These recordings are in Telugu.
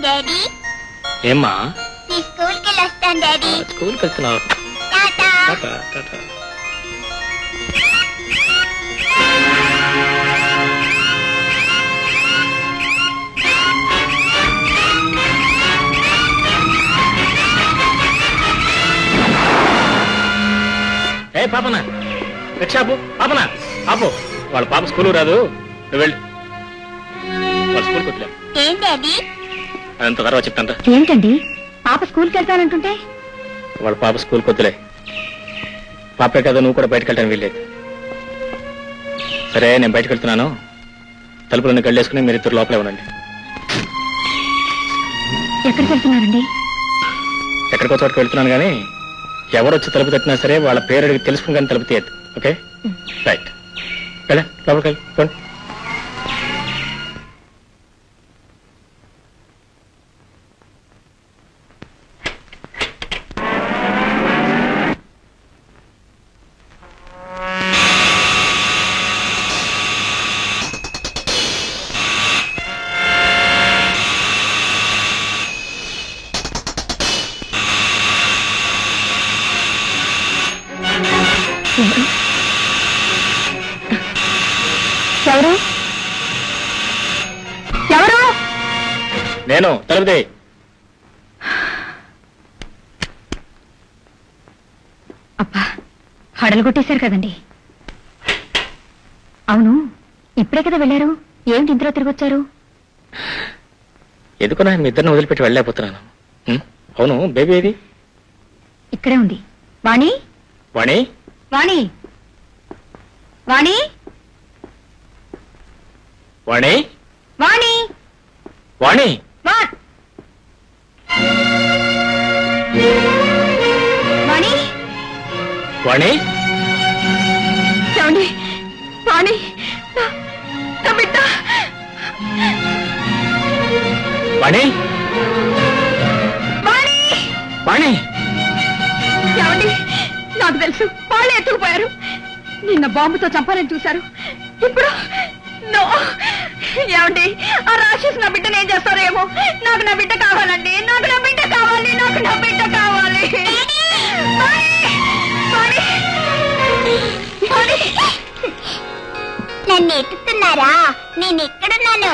డాడీ ఏమ్మా నీ స్కూల్కి వెళ్ళొస్తాను డాడీ. స్కూల్కి వెళ్తున్నావు? టాటా. టాటా టాటా. ఏ పాపన రిక్షా ఆపు. పాపన ఆపు. వాళ్ళ పాప స్కూల్ రాదు, నువ్వు వెళ్ళు. వాళ్ళ స్కూల్కి వదిలే. ఏం డాడీ? అదంత తర్వాత చెప్తాను. ఏంటండి పాప స్కూల్కి వెళ్తానంటుంటే? వాళ్ళ పాప స్కూల్కి వద్దులే. పాపే కదా, నువ్వు కూడా బయటకు వెళ్ళడానికి వీల్లేదు. సరే నేను బయటకు వెళ్తున్నాను, తలుపులన్నీ కళ్ళేసుకుని మీరు ఇద్దరు లోపలే ఉండండి. ఎక్కడికి వెళ్తున్నారండి? ఎక్కడికో చోటుకు వెళ్తున్నాను కానీ ఎవరు వచ్చి తలుపు తట్టినా సరే వాళ్ళ పేరు అడిగి తెలుసుకుని కానీ తలుపు తీయద్దు. Okay right. వెళ్ళా లోపలికి వెళ్ళి. ఎవరు ఎవరు? నేను. తలుపుదే. అబ్బా హడలు కొట్టేశారు కదండి. అవును ఇప్పుడే కదా వెళ్ళారు, ఏమిటి ఇంట్లో తిరిగి వచ్చారు? ఎందుకు నా మీ ఇద్దరిని వదిలిపెట్టి వెళ్ళలేకపోతున్నాను. అవును బేబీ ఏది? ఇక్కడే ఉంది. వాణి వాణి వాణి వాణి వాణి వాణి వాణి వాణి వాణి ఏమండి? వాణి నా బిడ్డ. వాణి వాణి వాణి ఏమండి? నాకు తెలుసు వాళ్ళే ఎత్తుకుపోయారు. నిన్న బాంబుతో చంపాలని చూశారు. ఇప్పుడు ఏమండి ఆ రాక్షసు నా బిడ్డను ఏం చేస్తారో ఏమో. నాకు నా బిడ్డ కావాలండి, నాకు నా బిడ్డ కావాలి, నాకు నా బిడ్డ కావాలి. నన్ను ఎత్తుతున్నారా? నేను ఎక్కడున్నాను?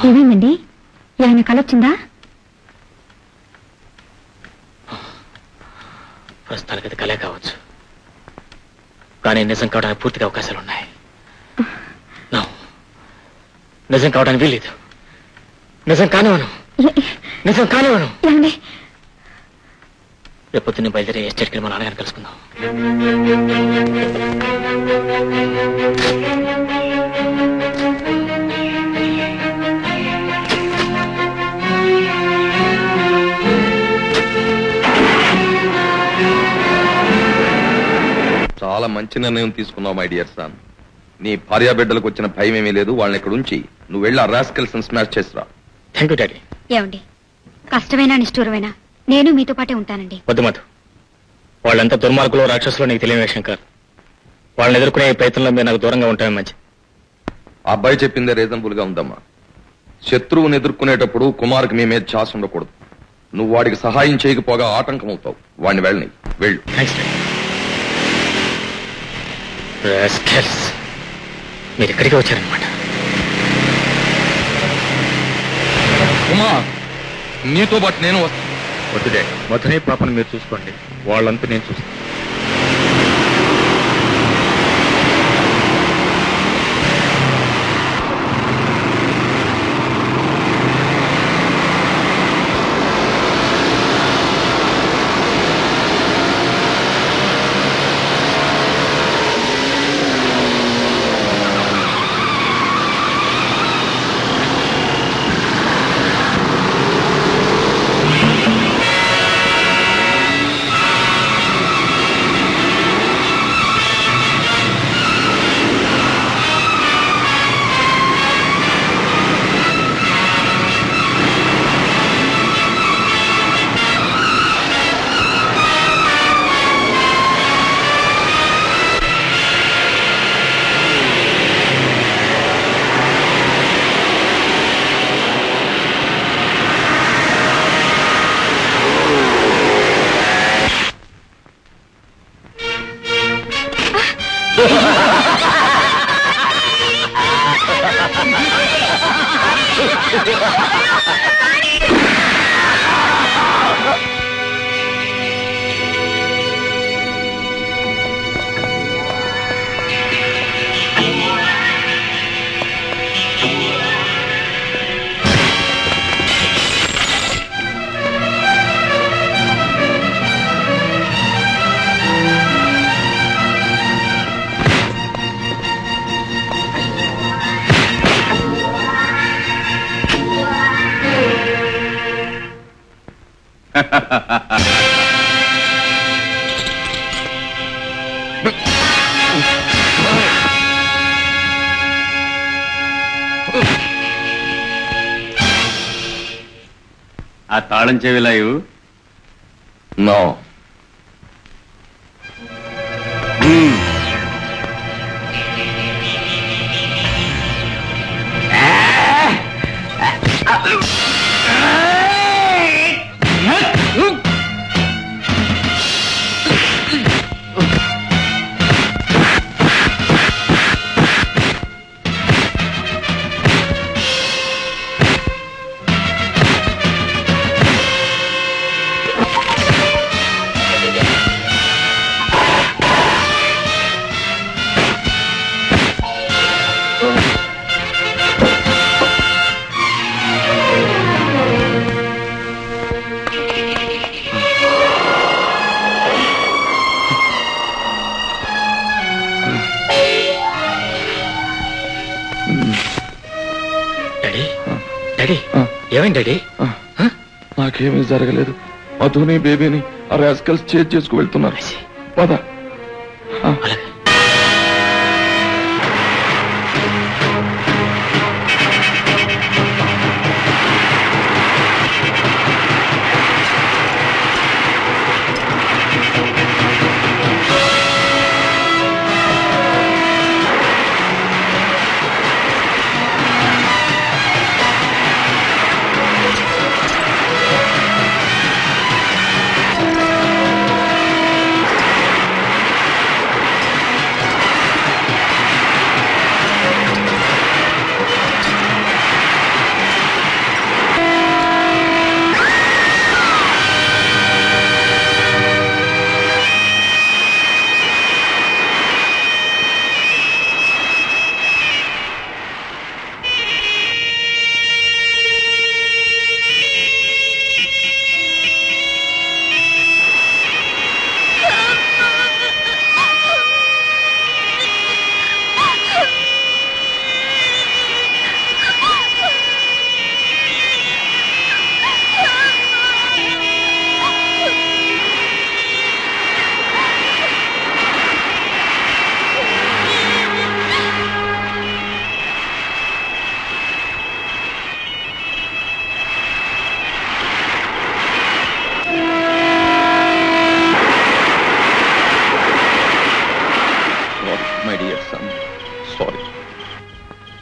ఏమైందండి? ఏమైనా కలొచ్చిందా? ప్రస్తుతానికి అది కలే కావచ్చు. కానీ నిజం కావడానికి పూర్తిగా అవకాశాలు ఉన్నాయి. నిజం కావడానికి వీల్లేదు. నిజం కానివను. రేపు పొద్దున్నే బయలుదేరి ఎస్టేట్కి వెళ్ళి మా నాన్నగారిని కలుసుకుందాం. చాలా మంచి నిర్ణయం తీసుకున్నావు మై డియర్ సన్. నీ భార్యా బిడ్డలకు వచ్చిన భయం ఏమీ లేదు. వాళ్ళని ఇక్కడ ఉంచి నువ్వు వెళ్ళి ఆ రాస్కల్స్ స్మాష్ చేసిరా. Thank you daddy. ఏమండి, కష్టమైనా నిష్ఠూరమైనా నేను మీతో పాటే ఉంటానండి. వద్దు మధు, వాళ్ళంతా దుర్మార్గులు రాక్షసులు నీకు తెలియని విషయం కాదు. వాళ్ళని ఎదుర్కొనే ప్రయత్నంలో మీరు నాకు దూరంగా ఉంటామే మంచి. ఆ అబ్బాయి చెప్పిందే రీజనబుల్ గా ఉందమ్మా. శత్రువుని ఎదుర్కొనేటప్పుడు కుమార్కి మీ మీద ఛాన్స్ ఉండకూడదు. నువ్వు వాడికి సహాయం చేయకపోగా ఆటంకం అవుతావు. వాడిని వెళ్ళని వెళ్ళు. మీరు ఇక్కడికి వచ్చారనమాట. కుమార్, నీతో పాటు నేను వస్తాను. వద్దుడే, మధునే పాపను మీరు చూసుకోండి. వాళ్ళంతా నేను చూస్తాను. ఆ తాళం చెవిలా ఇవ్వు. నో. ఏమైంది డాడీ? నాకేమీ జరగలేదు. మధుని బేబీని ఆ రాస్కల్స్ చేజ్ చేసుకు వెళ్తున్నారు. పద.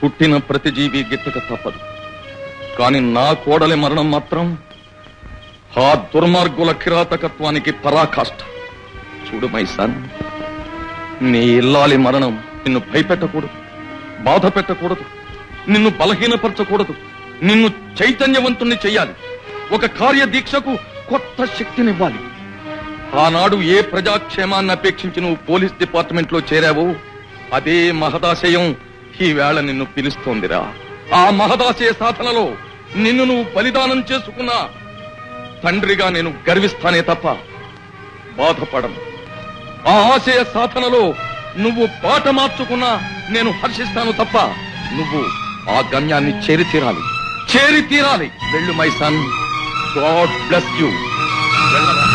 పుట్టిన ప్రతి జీవి గిట్టక తప్పదు. కాని నా కోడలి మరణం మాత్రం ఆ దుర్మార్గుల కిరాతకత్వానికి పరాకాష్ట. చూడు మైసాన్, నీ ఇల్లాలి మరణం నిన్ను భయపెట్టకూడదు, బాధ పెట్టకూడదు, నిన్ను బలహీనపరచకూడదు, నిన్ను చైతన్యవంతుణ్ణి చెయ్యాలి. ఒక కార్యదీక్షకు కొత్త శక్తినివ్వాలి. ఆనాడు ఏ ప్రజాక్షేమాన్ని అపేక్షించి నువ్వు పోలీస్ డిపార్ట్మెంట్ లో చేరావో అదే మహదాశయం ఈవేళ నిన్ను పిలుస్తోందిరా. ఆ మహదాశయ సాధనలో నిన్ను నువ్వు బలిదానం చేసుకున్నా తండ్రిగా నేను గర్విస్తానే తప్ప బాధపడను. ఆ ఆశయ సాధనలో నువ్వు బాట మార్చుకున్నా నేను హర్షిస్తాను తప్ప నువ్వు ఆ గమ్యాన్ని చేరి తీరాలి. వెళ్ళు my son. God bless you. వెళ్ళరా.